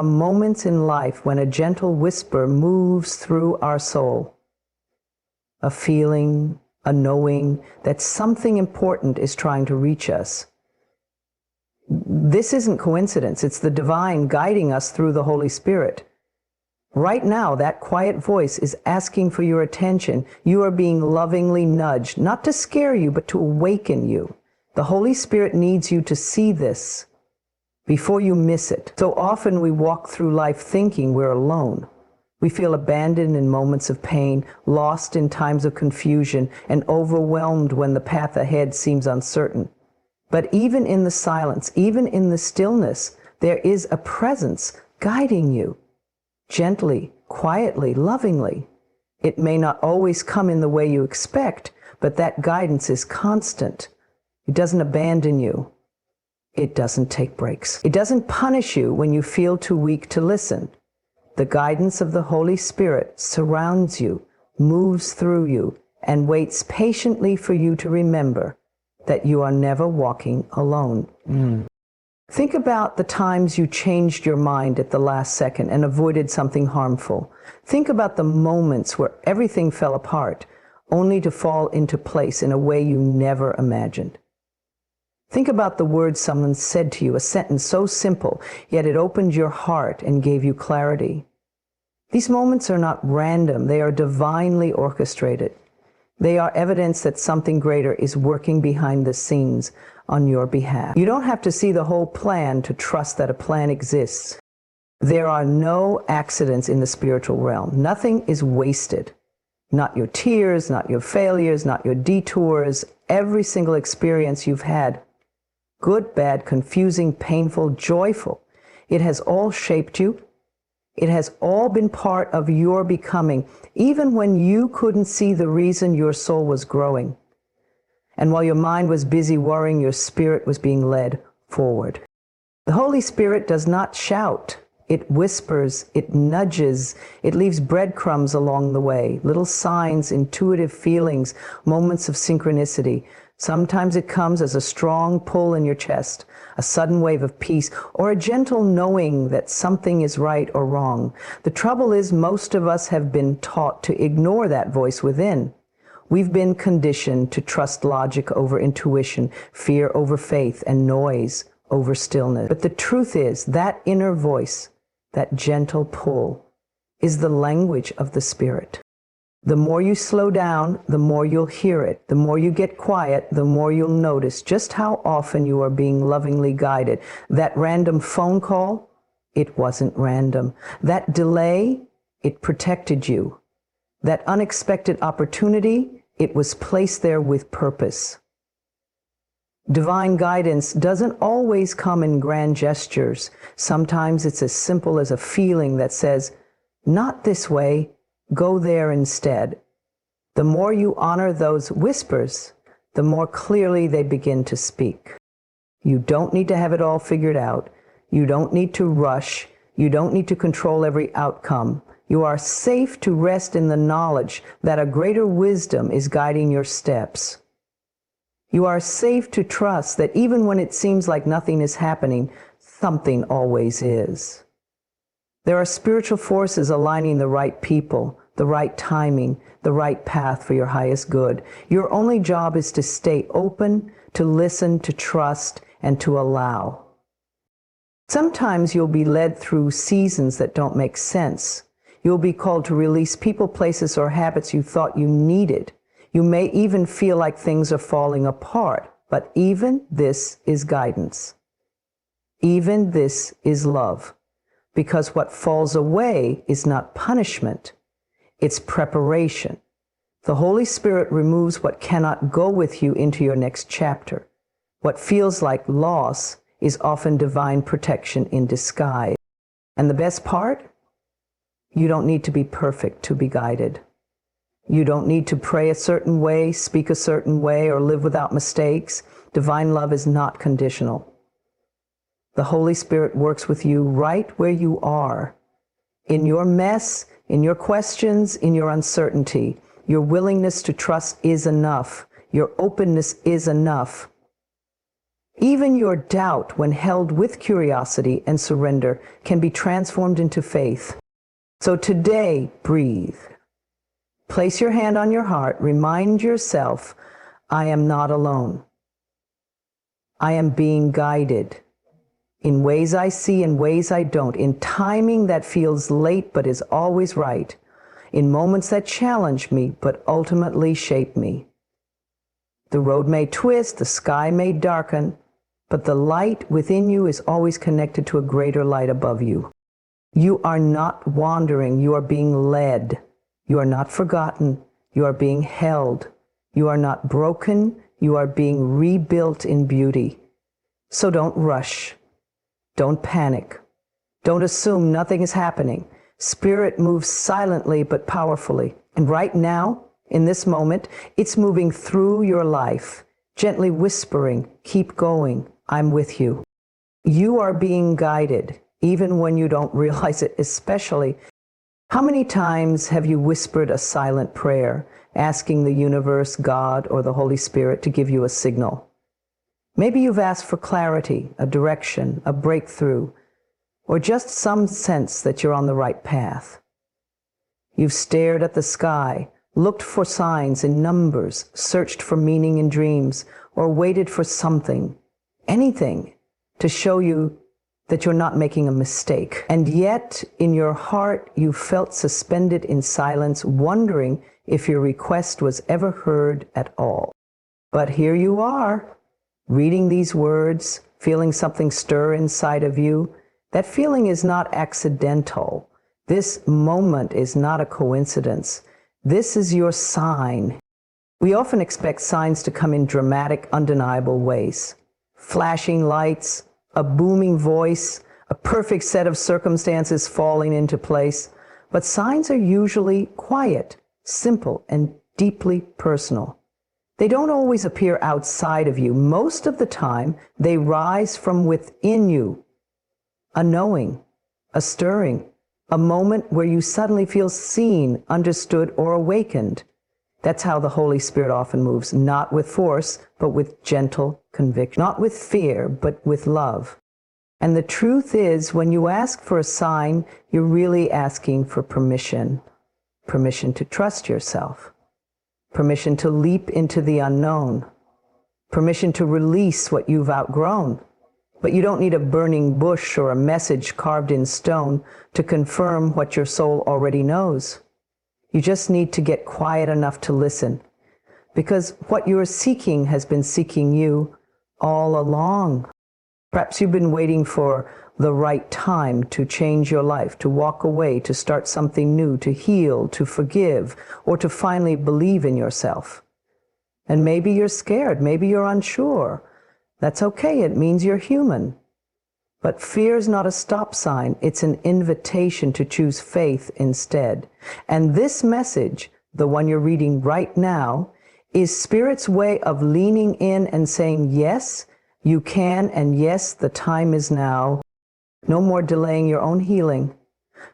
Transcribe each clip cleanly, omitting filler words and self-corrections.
are moments in life when a gentle whisper moves through our soul. A feeling, a knowing that something important is trying to reach us. This isn't coincidence. It's the divine guiding us through the Holy Spirit. Right now, that quiet voice is asking for your attention. You are being lovingly nudged, not to scare you, but to awaken you. The Holy Spirit needs you to see this before you miss it. So often we walk through life thinking we're alone. We feel abandoned in moments of pain, lost in times of confusion, and overwhelmed when the path ahead seems uncertain. But even in the silence, even in the stillness, there is a presence guiding you. Gently, quietly, lovingly. It may not always come in the way you expect, but that guidance is constant. It doesn't abandon you. It doesn't take breaks. It doesn't punish you when you feel too weak to listen. The guidance of the Holy Spirit surrounds you, moves through you, and waits patiently for you to remember that you are never walking alone. Think about the times you changed your mind at the last second and avoided something harmful. Think about the moments where everything fell apart, only to fall into place in a way you never imagined. Think about the words someone said to you, a sentence so simple, yet it opened your heart and gave you clarity. These moments are not random, they are divinely orchestrated. They are evidence that something greater is working behind the scenes on your behalf. You don't have to see the whole plan to trust that a plan exists. There are no accidents in the spiritual realm. Nothing is wasted. Not your tears, not your failures, not your detours. Every single experience you've had, good, bad, confusing, painful, joyful, it has all shaped you. It has all been part of your becoming, even when you couldn't see the reason your soul was growing. And while your mind was busy worrying, your spirit was being led forward. The Holy Spirit does not shout. It whispers, it nudges, it leaves breadcrumbs along the way, little signs, intuitive feelings, moments of synchronicity. Sometimes it comes as a strong pull in your chest, a sudden wave of peace, or a gentle knowing that something is right or wrong. The trouble is, most of us have been taught to ignore that voice within. We've been conditioned to trust logic over intuition, fear over faith, and noise over stillness. But the truth is, that inner voice, that gentle pull, is the language of the Spirit. The more you slow down, the more you'll hear it. The more you get quiet, the more you'll notice just how often you are being lovingly guided. That random phone call, it wasn't random. That delay, it protected you. That unexpected opportunity, it was placed there with purpose. Divine guidance doesn't always come in grand gestures. Sometimes it's as simple as a feeling that says, "Not this way, go there instead." The more you honor those whispers, the more clearly they begin to speak. You don't need to have it all figured out. You don't need to rush. You don't need to control every outcome. You are safe to rest in the knowledge that a greater wisdom is guiding your steps. You are safe to trust that even when it seems like nothing is happening, something always is. There are spiritual forces aligning the right people, the right timing, the right path for your highest good. Your only job is to stay open, to listen, to trust, and to allow. Sometimes you'll be led through seasons that don't make sense. You'll be called to release people, places, or habits you thought you needed. You may even feel like things are falling apart, but even this is guidance. Even this is love. Because what falls away is not punishment, it's preparation. The Holy Spirit removes what cannot go with you into your next chapter. What feels like loss is often divine protection in disguise. And the best part? You don't need to be perfect to be guided. You don't need to pray a certain way, speak a certain way, or live without mistakes. Divine love is not conditional. The Holy Spirit works with you right where you are. In your mess, in your questions, in your uncertainty, your willingness to trust is enough. Your openness is enough. Even your doubt, when held with curiosity and surrender, can be transformed into faith. So today, breathe. Place your hand on your heart. Remind yourself, I am not alone. I am being guided in ways I see and ways I don't, in timing that feels late but is always right, in moments that challenge me but ultimately shape me. The road may twist, the sky may darken, but the light within you is always connected to a greater light above you. You are not wandering, you are being led. You are not forgotten, you are being held. You are not broken, you are being rebuilt in beauty. So don't rush. Don't panic. Don't assume nothing is happening. Spirit moves silently but powerfully. And right now, in this moment, it's moving through your life, gently whispering, keep going, I'm with you. You are being guided, even when you don't realize it, especially. How many times have you whispered a silent prayer, asking the universe, God, or the Holy Spirit to give you a signal? Maybe you've asked for clarity, a direction, a breakthrough, or just some sense that you're on the right path. You've stared at the sky, looked for signs in numbers, searched for meaning in dreams, or waited for something, anything, to show you that you're not making a mistake. And yet, in your heart, you felt suspended in silence, wondering if your request was ever heard at all. But here you are, reading these words, feeling something stir inside of you. That feeling is not accidental. This moment is not a coincidence. This is your sign. We often expect signs to come in dramatic, undeniable ways. Flashing lights, a booming voice, a perfect set of circumstances falling into place. But signs are usually quiet, simple, and deeply personal. They don't always appear outside of you. Most of the time, they rise from within you. A knowing, a stirring, a moment where you suddenly feel seen, understood, or awakened. That's how the Holy Spirit often moves, not with force, but with gentle conviction. Not with fear, but with love. And the truth is, when you ask for a sign, you're really asking for permission. Permission to trust yourself. Permission to leap into the unknown. Permission to release what you've outgrown. But you don't need a burning bush or a message carved in stone to confirm what your soul already knows. You just need to get quiet enough to listen, because what you're seeking has been seeking you all along. Perhaps you've been waiting for the right time to change your life, to walk away, to start something new, to heal, to forgive, or to finally believe in yourself. And maybe you're scared, maybe you're unsure. That's okay, it means you're human. But fear is not a stop sign, it's an invitation to choose faith instead. And this message, the one you're reading right now, is Spirit's way of leaning in and saying, yes, you can, and yes, the time is now. No more delaying your own healing.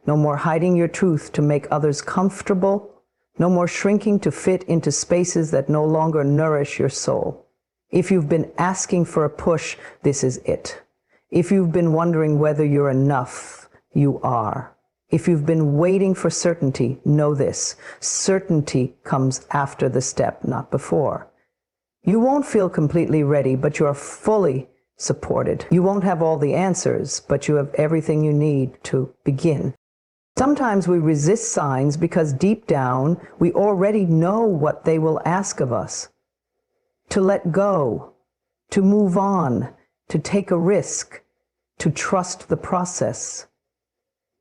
No more hiding your truth to make others comfortable. No more shrinking to fit into spaces that no longer nourish your soul. If you've been asking for a push, this is it. If you've been wondering whether you're enough, you are. If you've been waiting for certainty, know this. Certainty comes after the step, not before. You won't feel completely ready, but you are fully supported. You won't have all the answers, but you have everything you need to begin. Sometimes we resist signs because deep down, we already know what they will ask of us. To let go, to move on, to take a risk, to trust the process.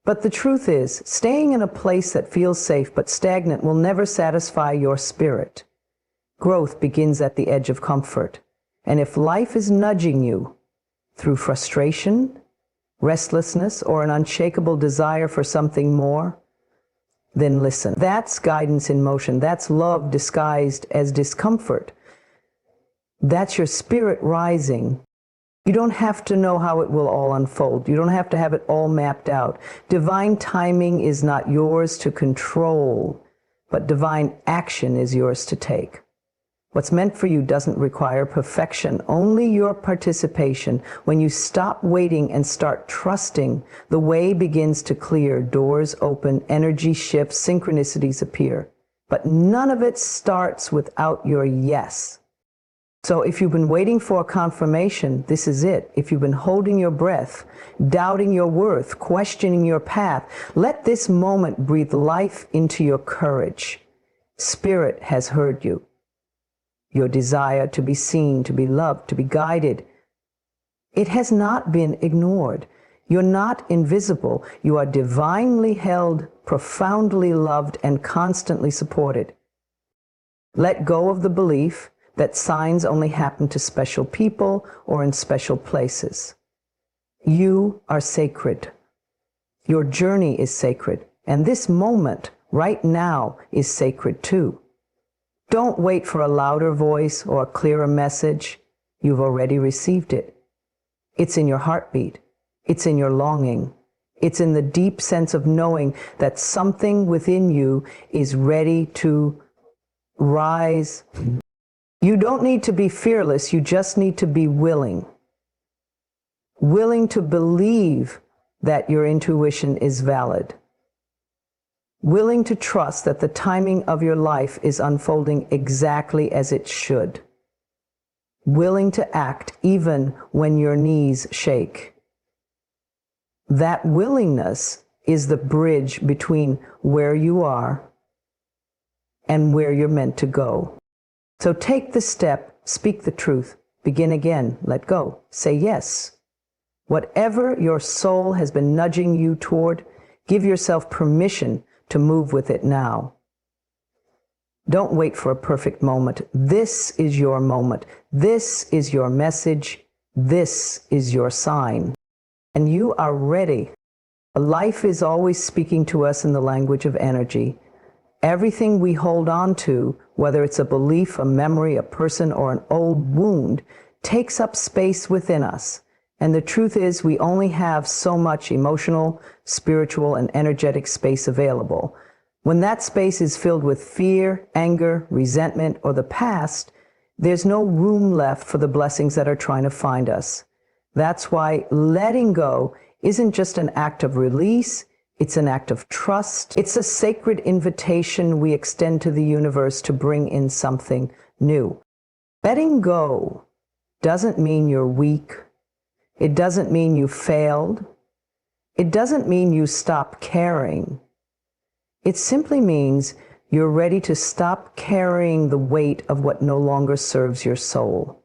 But the truth is, staying in a place that feels safe but stagnant will never satisfy your spirit. Growth begins at the edge of comfort. And if life is nudging you through frustration, restlessness, or an unshakable desire for something more, then listen. That's guidance in motion. That's love disguised as discomfort. That's your spirit rising. You don't have to know how it will all unfold. You don't have to have it all mapped out. Divine timing is not yours to control, but divine action is yours to take. What's meant for you doesn't require perfection, only your participation. When you stop waiting and start trusting, the way begins to clear, doors open, energy shifts, synchronicities appear. But none of it starts without your yes. So if you've been waiting for a confirmation, this is it. If you've been holding your breath, doubting your worth, questioning your path, let this moment breathe life into your courage. Spirit has heard you. Your desire to be seen, to be loved, to be guided. It has not been ignored. You're not invisible. You are divinely held, profoundly loved, and constantly supported. Let go of the belief that signs only happen to special people or in special places. You are sacred. Your journey is sacred, and this moment, right now, is sacred too. Don't wait for a louder voice or a clearer message. You've already received it. It's in your heartbeat. It's in your longing. It's in the deep sense of knowing that something within you is ready to rise. You don't need to be fearless. You just need to be willing. Willing to believe that your intuition is valid. Willing to trust that the timing of your life is unfolding exactly as it should. Willing to act even when your knees shake. That willingness is the bridge between where you are and where you're meant to go. So take the step, speak the truth, begin again, let go, say yes. Whatever your soul has been nudging you toward, give yourself permission to move with it now. Don't wait for a perfect moment. This is your moment. This is your message. This is your sign. And you are ready. Life is always speaking to us in the language of energy. Everything we hold on to, whether it's a belief, a memory, a person, or an old wound, takes up space within us. And the truth is, we only have so much emotional, spiritual, and energetic space available. When that space is filled with fear, anger, resentment, or the past, there's no room left for the blessings that are trying to find us. That's why letting go isn't just an act of release, it's an act of trust. It's a sacred invitation we extend to the universe to bring in something new. Letting go doesn't mean you're weak. It doesn't mean you failed. It doesn't mean you stop caring. It simply means you're ready to stop carrying the weight of what no longer serves your soul.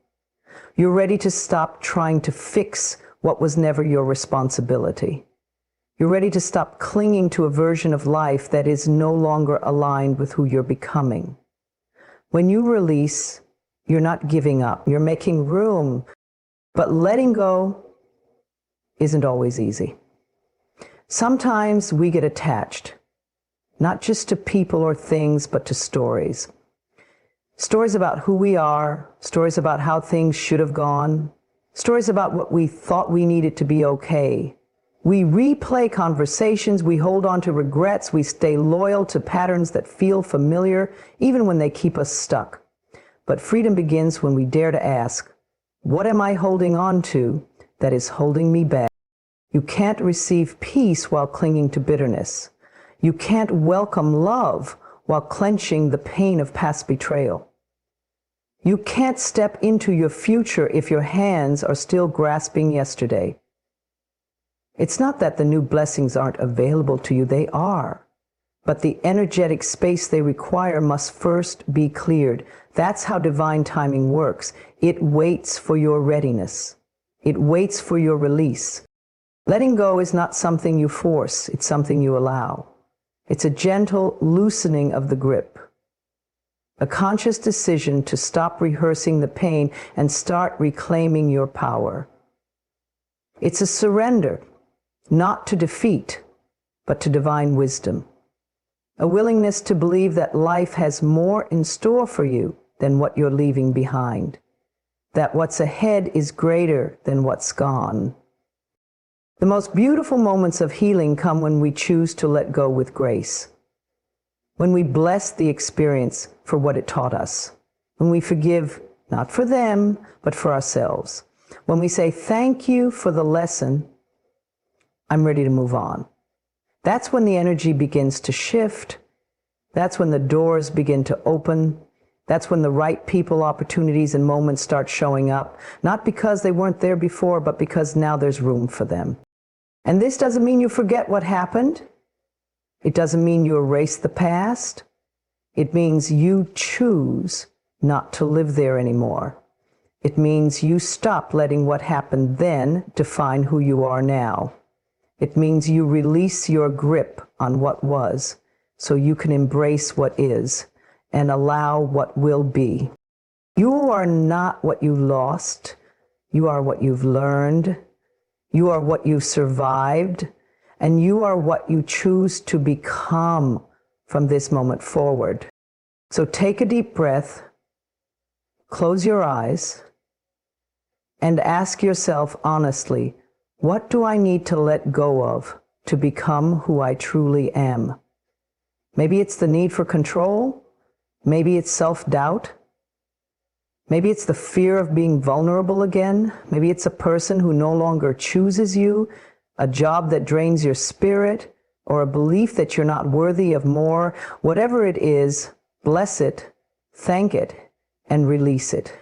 You're ready to stop trying to fix what was never your responsibility. You're ready to stop clinging to a version of life that is no longer aligned with who you're becoming. When you release, you're not giving up. You're making room. But letting go isn't always easy. Sometimes we get attached, not just to people or things, but to stories. Stories about who we are, stories about how things should have gone, stories about what we thought we needed to be okay. We replay conversations, we hold on to regrets, we stay loyal to patterns that feel familiar, even when they keep us stuck. But freedom begins when we dare to ask, what am I holding on to that is holding me back? You can't receive peace while clinging to bitterness. You can't welcome love while clenching the pain of past betrayal. You can't step into your future if your hands are still grasping yesterday. It's not that the new blessings aren't available to you, they are. But the energetic space they require must first be cleared. That's how divine timing works. It waits for your readiness. It waits for your release. Letting go is not something you force, it's something you allow. It's a gentle loosening of the grip. A conscious decision to stop rehearsing the pain and start reclaiming your power. It's a surrender, not to defeat, but to divine wisdom. A willingness to believe that life has more in store for you than what you're leaving behind. That what's ahead is greater than what's gone. The most beautiful moments of healing come when we choose to let go with grace. When we bless the experience for what it taught us. when we forgive not for them, but for ourselves. When we say, thank you for the lesson, I'm ready to move on. That's when the energy begins to shift. That's when the doors begin to open. That's when the right people, opportunities, and moments start showing up, not because they weren't there before, but because now there's room for them. And this doesn't mean you forget what happened. It doesn't mean you erase the past. It means you choose not to live there anymore. It means you stop letting what happened then define who you are now. It means you release your grip on what was so you can embrace what is and allow what will be. You are not what you lost. You are what you've learned. You are what you survived. And you are what you choose to become from this moment forward. So take a deep breath, close your eyes, and ask yourself honestly, what do I need to let go of to become who I truly am? Maybe it's the need for control. Maybe it's self-doubt. Maybe it's the fear of being vulnerable again. Maybe it's a person who no longer chooses you, a job that drains your spirit, or a belief that you're not worthy of more. Whatever it is, bless it, thank it, and release it.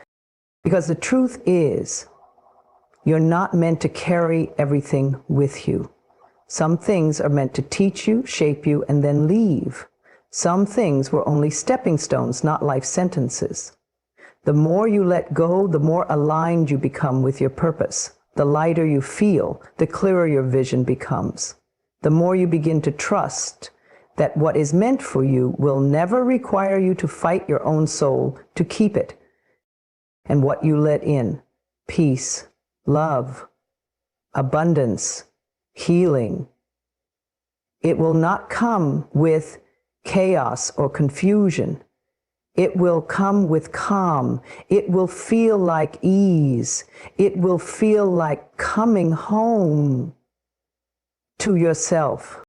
Because the truth is, you're not meant to carry everything with you. Some things are meant to teach you, shape you, and then leave. Some things were only stepping stones, not life sentences. The more you let go, the more aligned you become with your purpose. The lighter you feel, the clearer your vision becomes. The more you begin to trust that what is meant for you will never require you to fight your own soul to keep it. And what you let in, peace, love, abundance, healing, it will not come with chaos or confusion. It will come with calm. It will feel like ease. It will feel like coming home to yourself.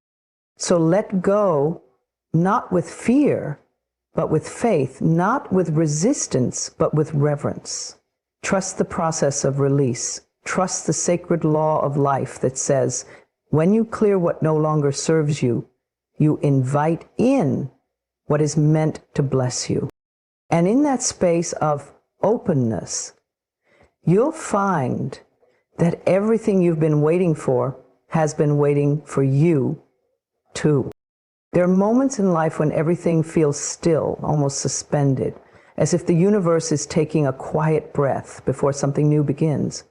So let go, not with fear, but with faith, not with resistance, but with reverence. Trust the process of release. Trust the sacred law of life that says, when you clear what no longer serves you, you invite in what is meant to bless you. And in that space of openness, you'll find that everything you've been waiting for has been waiting for you too. There are moments in life when everything feels still, almost suspended, as if the universe is taking a quiet breath before something new begins.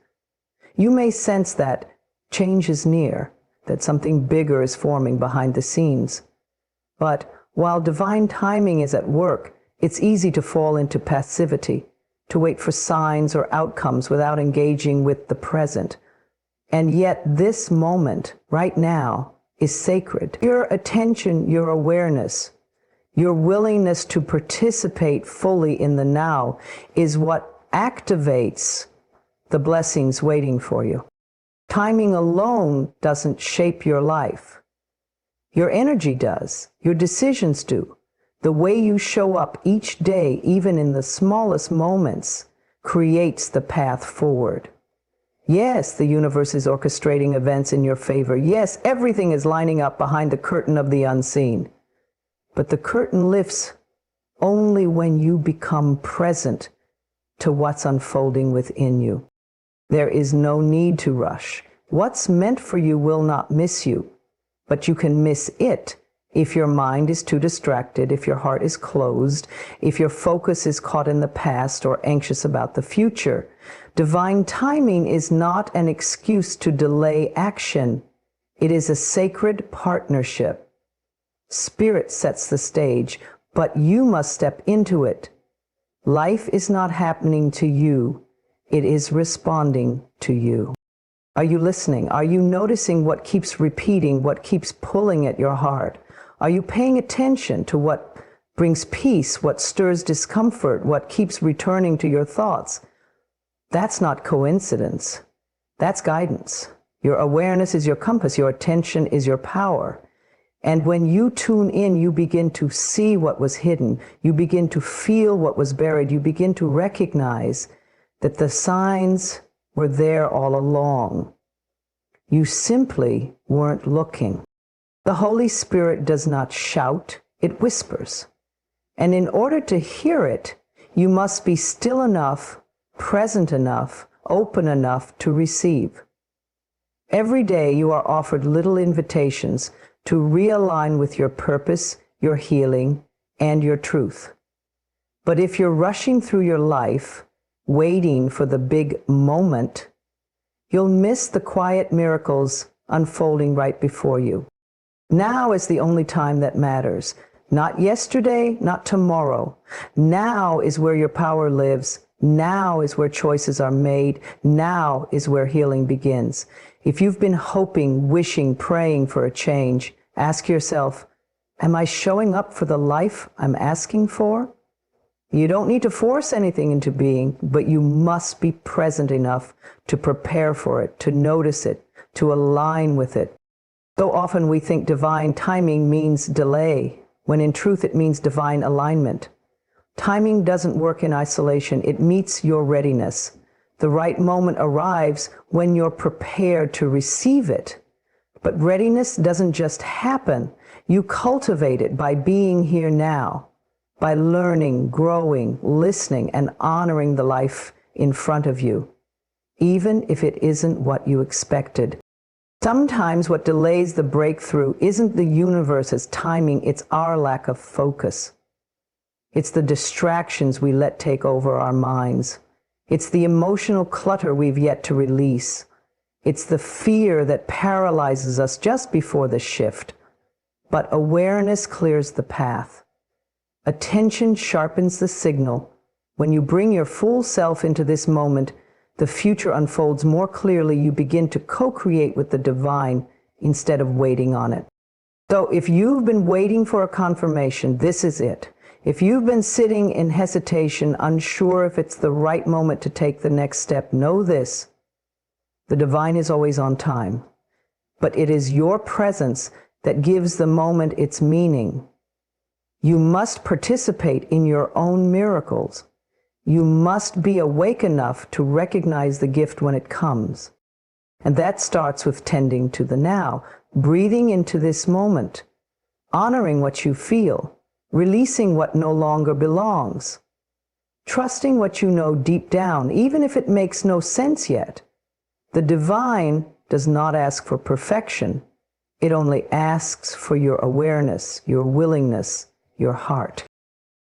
You may sense that change is near, that something bigger is forming behind the scenes. But while divine timing is at work, it's easy to fall into passivity, to wait for signs or outcomes without engaging with the present. And yet this moment, right now, is sacred. Your attention, your awareness, your willingness to participate fully in the now is what activates the blessings waiting for you. Timing alone doesn't shape your life. Your energy does. Your decisions do. The way you show up each day, even in the smallest moments, creates the path forward. Yes, the universe is orchestrating events in your favor. Yes, everything is lining up behind the curtain of the unseen. But the curtain lifts only when you become present to what's unfolding within you. There is no need to rush. What's meant for you will not miss you, but you can miss it if your mind is too distracted, if your heart is closed, if your focus is caught in the past or anxious about the future. Divine timing is not an excuse to delay action. It is a sacred partnership. Spirit sets the stage, but you must step into it. Life is not happening to you. It is responding to you. Are you listening? Are you noticing what keeps repeating, what keeps pulling at your heart? Are you paying attention to what brings peace, what stirs discomfort, what keeps returning to your thoughts? That's not coincidence. That's guidance. Your awareness is your compass. Your attention is your power. And when you tune in, you begin to see what was hidden. You begin to feel what was buried. You begin to recognize that the signs were there all along. You simply weren't looking. The Holy Spirit does not shout, it whispers. And in order to hear it, you must be still enough, present enough, open enough to receive. Every day you are offered little invitations to realign with your purpose, your healing, and your truth. But if you're rushing through your life, waiting for the big moment, you'll miss the quiet miracles unfolding right before you. Now is the only time that matters. Not yesterday, not tomorrow. Now is where your power lives. Now is where choices are made. Now is where healing begins. If you've been hoping, wishing, praying for a change, ask yourself, am I showing up for the life I'm asking for? You don't need to force anything into being, but you must be present enough to prepare for it, to notice it, to align with it. So often we think divine timing means delay, when in truth it means divine alignment. Timing doesn't work in isolation. It meets your readiness. The right moment arrives when you're prepared to receive it. But readiness doesn't just happen. You cultivate it by being here now, by learning, growing, listening, and honoring the life in front of you, even if it isn't what you expected. Sometimes what delays the breakthrough isn't the universe's timing, it's our lack of focus. It's the distractions we let take over our minds. It's the emotional clutter we've yet to release. It's the fear that paralyzes us just before the shift. But awareness clears the path. Attention sharpens the signal. When you bring your full self into this moment, the future unfolds more clearly. You begin to co-create with the divine instead of waiting on it. So if you've been waiting for a confirmation, this is it. If you've been sitting in hesitation, unsure if it's the right moment to take the next step, know this: the divine is always on time. But it is your presence that gives the moment its meaning. You must participate in your own miracles. You must be awake enough to recognize the gift when it comes. And that starts with tending to the now, breathing into this moment, honoring what you feel, releasing what no longer belongs, trusting what you know deep down, even if it makes no sense yet. The divine does not ask for perfection. It only asks for your awareness, your willingness, your heart.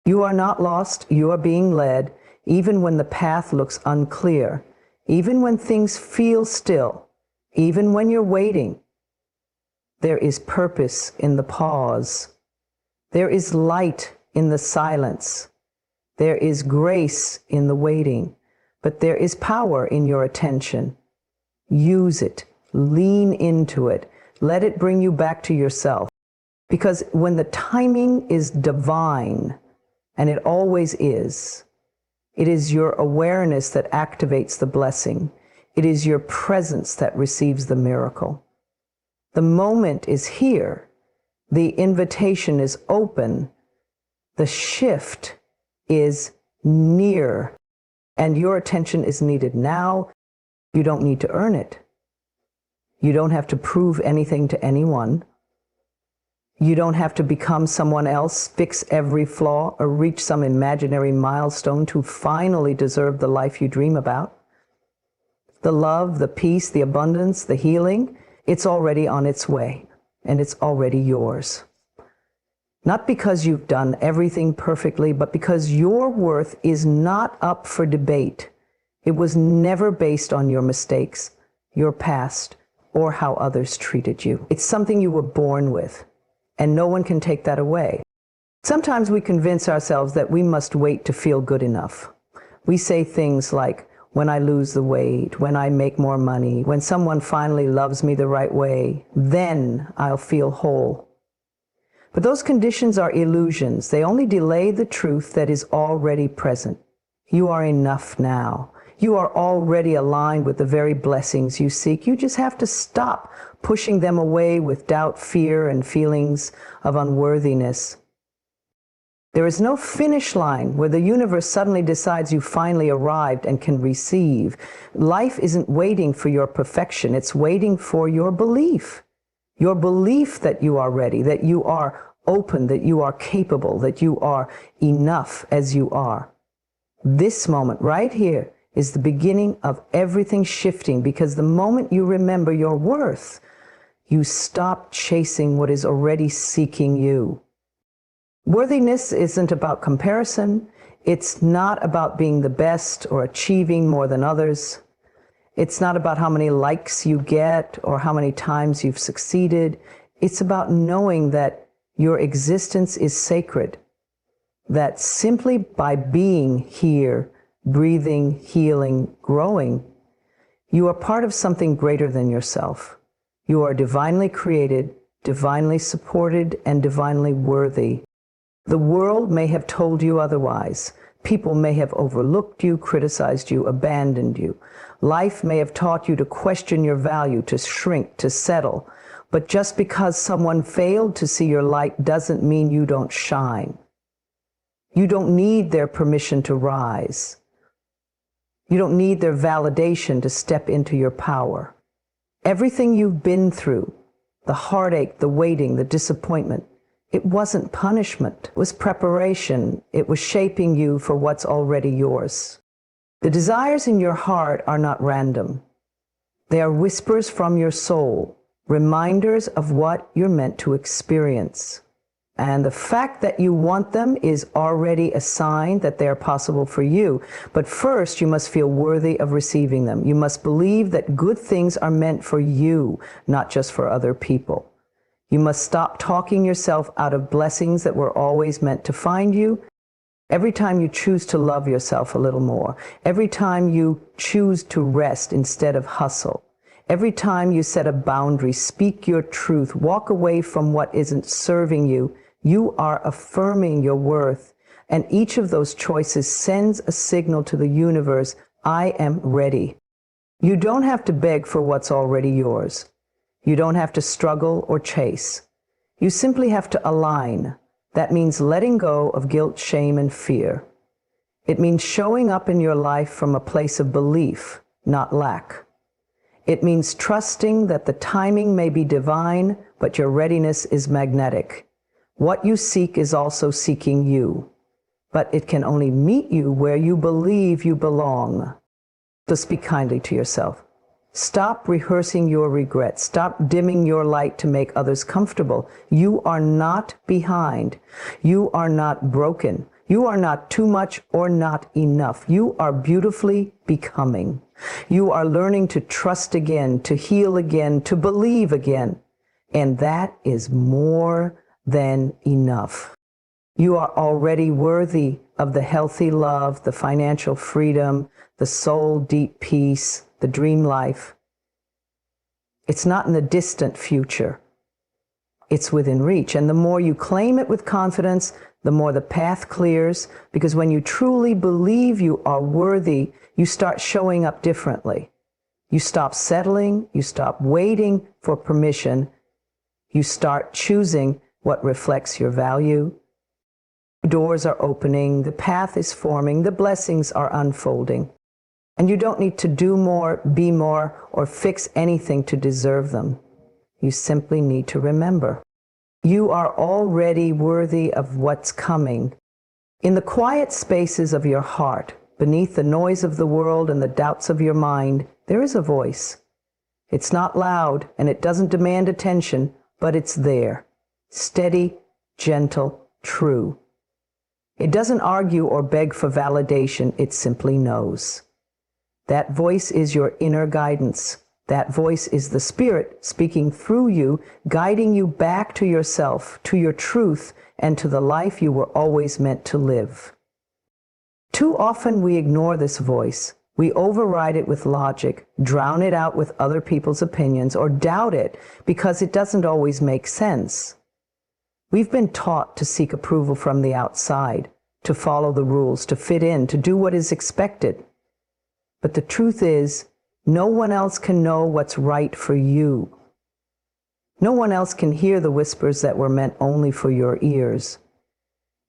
You are not lost. You are being led, even when the path looks unclear, even when things feel still, even when you're waiting. There is purpose in the pause. There is light in the silence. There is grace in the waiting, but there is power in your attention. Use it. Lean into it. Let it bring you back to yourself. Because when the timing is divine, and it always is, it is your awareness that activates the blessing. It is your presence that receives the miracle. The moment is here. The invitation is open. The shift is near. And your attention is needed now. You don't need to earn it. You don't have to prove anything to anyone. You don't have to become someone else, fix every flaw, or reach some imaginary milestone to finally deserve the life you dream about. The love, the peace, the abundance, the healing, it's already on its way, and it's already yours. Not because you've done everything perfectly, but because your worth is not up for debate. It was never based on your mistakes, your past, or how others treated you. It's something you were born with, and no one can take that away. Sometimes we convince ourselves that we must wait to feel good enough. We say things like, when I lose the weight, when I make more money, when someone finally loves me the right way, then I'll feel whole. But those conditions are illusions. They only delay the truth that is already present. You are enough now. You are already aligned with the very blessings you seek. You just have to stop pushing them away with doubt, fear, and feelings of unworthiness. There is no finish line where the universe suddenly decides you finally arrived and can receive. Life isn't waiting for your perfection. It's waiting for your belief. Your belief that you are ready, that you are open, that you are capable, that you are enough as you are. This moment right here is the beginning of everything shifting, because the moment you remember your worth, you stop chasing what is already seeking you. Worthiness isn't about comparison. It's not about being the best or achieving more than others. It's not about how many likes you get or how many times you've succeeded. It's about knowing that your existence is sacred, that simply by being here, breathing, healing, growing, you are part of something greater than yourself. You are divinely created, divinely supported, and divinely worthy. The world may have told you otherwise. People may have overlooked you, criticized you, abandoned you. Life may have taught you to question your value, to shrink, to settle. But just because someone failed to see your light doesn't mean you don't shine. You don't need their permission to rise. You don't need their validation to step into your power. Everything you've been through, the heartache, the waiting, the disappointment, it wasn't punishment. It was preparation. It was shaping you for what's already yours. The desires in your heart are not random. They are whispers from your soul, reminders of what you're meant to experience. And the fact that you want them is already a sign that they are possible for you. But first, you must feel worthy of receiving them. You must believe that good things are meant for you, not just for other people. You must stop talking yourself out of blessings that were always meant to find you. Every time you choose to love yourself a little more, every time you choose to rest instead of hustle, every time you set a boundary, speak your truth, walk away from what isn't serving you, you are affirming your worth. And each of those choices sends a signal to the universe, I am ready. You don't have to beg for what's already yours. You don't have to struggle or chase. You simply have to align. That means letting go of guilt, shame, and fear. It means showing up in your life from a place of belief, not lack. It means trusting that the timing may be divine, but your readiness is magnetic. What you seek is also seeking you, but it can only meet you where you believe you belong. So speak kindly to yourself. Stop rehearsing your regrets. Stop dimming your light to make others comfortable. You are not behind. You are not broken. You are not too much or not enough. You are beautifully becoming. You are learning to trust again, to heal again, to believe again. And that is more than enough. You are already worthy of the healthy love, the financial freedom, the soul deep peace, the dream life. It's not in the distant future. It's within reach. And the more you claim it with confidence, the more the path clears, because when you truly believe you are worthy, you start showing up differently. You stop settling, you stop waiting for permission, you start choosing what reflects your value. Doors are opening, the path is forming, the blessings are unfolding. And you don't need to do more, be more, or fix anything to deserve them. You simply need to remember. You are already worthy of what's coming. In the quiet spaces of your heart, beneath the noise of the world and the doubts of your mind, there is a voice. It's not loud and it doesn't demand attention, but it's there. Steady, gentle, true. It doesn't argue or beg for validation, it simply knows. That voice is your inner guidance. That voice is the Spirit speaking through you, guiding you back to yourself, to your truth, and to the life you were always meant to live. Too often we ignore this voice. We override it with logic, drown it out with other people's opinions, or doubt it because it doesn't always make sense. We've been taught to seek approval from the outside, to follow the rules, to fit in, to do what is expected. But the truth is, no one else can know what's right for you. No one else can hear the whispers that were meant only for your ears.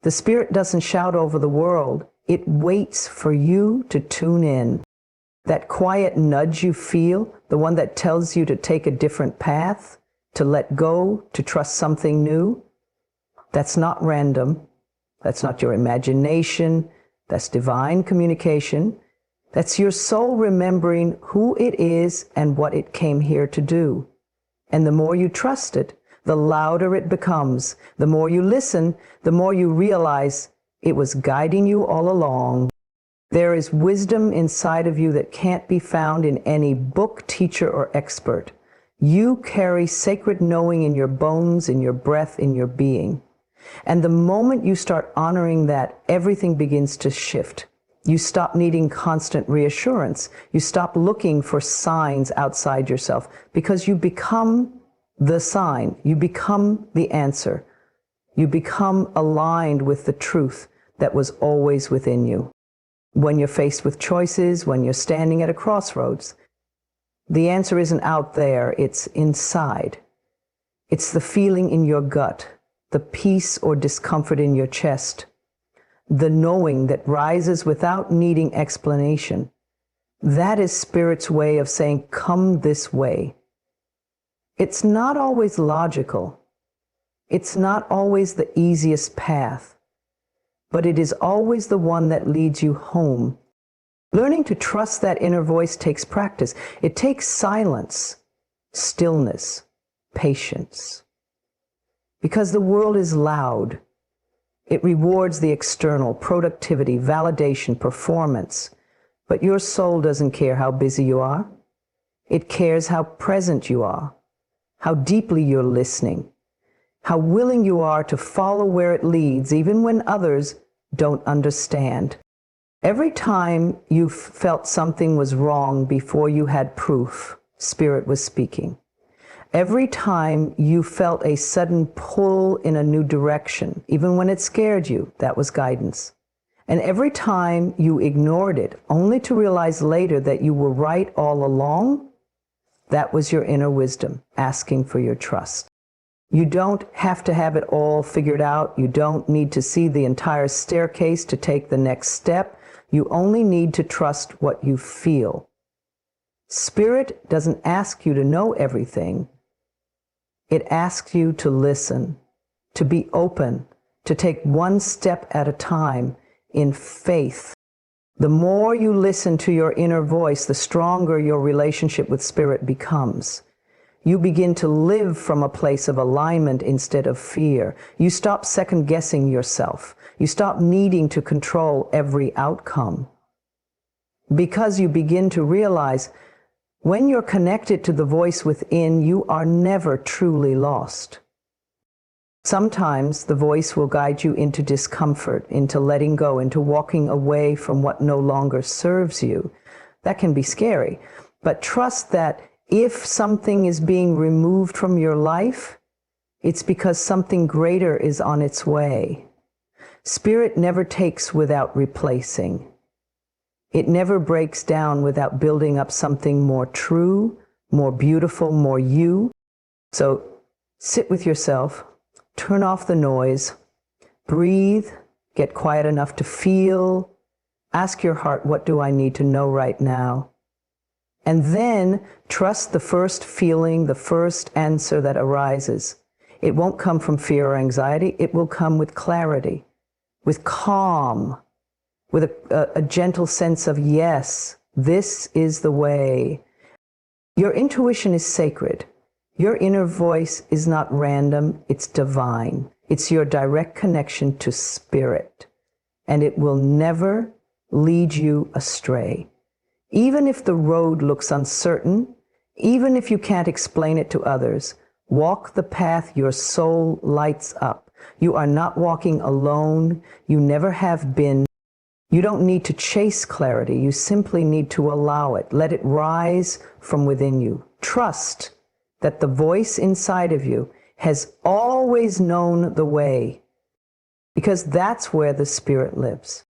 The Spirit doesn't shout over the world. It waits for you to tune in. That quiet nudge you feel, the one that tells you to take a different path, to let go, to trust something new, that's not random. That's not your imagination. That's divine communication. That's your soul remembering who it is and what it came here to do. And the more you trust it, the louder it becomes. The more you listen, the more you realize it was guiding you all along. There is wisdom inside of you that can't be found in any book, teacher, or expert. You carry sacred knowing in your bones, in your breath, in your being. And the moment you start honoring that, everything begins to shift. You stop needing constant reassurance. You stop looking for signs outside yourself because you become the sign. You become the answer. You become aligned with the truth that was always within you. When you're faced with choices, when you're standing at a crossroads, the answer isn't out there, it's inside. It's the feeling in your gut, the peace or discomfort in your chest, the knowing that rises without needing explanation. That is Spirit's way of saying, come this way. It's not always logical. It's not always the easiest path, but it is always the one that leads you home. Learning to trust that inner voice takes practice. It takes silence, stillness, patience. Because the world is loud. It rewards the external, productivity, validation, performance. But your soul doesn't care how busy you are. It cares how present you are, how deeply you're listening, how willing you are to follow where it leads, even when others don't understand. Every time you felt something was wrong before you had proof, Spirit was speaking. Every time you felt a sudden pull in a new direction, even when it scared you, that was guidance. And every time you ignored it, only to realize later that you were right all along, that was your inner wisdom asking for your trust. You don't have to have it all figured out. You don't need to see the entire staircase to take the next step. You only need to trust what you feel. Spirit doesn't ask you to know everything. It asks you to listen, to be open, to take one step at a time in faith. The more you listen to your inner voice, the stronger your relationship with Spirit becomes. You begin to live from a place of alignment instead of fear. You stop second-guessing yourself. You stop needing to control every outcome. Because you begin to realize when you're connected to the voice within, you are never truly lost. Sometimes the voice will guide you into discomfort, into letting go, into walking away from what no longer serves you. That can be scary. But trust that if something is being removed from your life, it's because something greater is on its way. Spirit never takes without replacing. It never breaks down without building up something more true, more beautiful, more you. So sit with yourself, turn off the noise, breathe, get quiet enough to feel, ask your heart, what do I need to know right now? And then trust the first feeling, the first answer that arises. It won't come from fear or anxiety. It will come with clarity, with calm, with a gentle sense of, yes, this is the way. Your intuition is sacred. Your inner voice is not random, it's divine. It's your direct connection to Spirit, and it will never lead you astray. Even if the road looks uncertain, even if you can't explain it to others, walk the path your soul lights up. You are not walking alone. You never have been. You don't need to chase clarity. You simply need to allow it. Let it rise from within you. Trust that the voice inside of you has always known the way, because that's where the Spirit lives.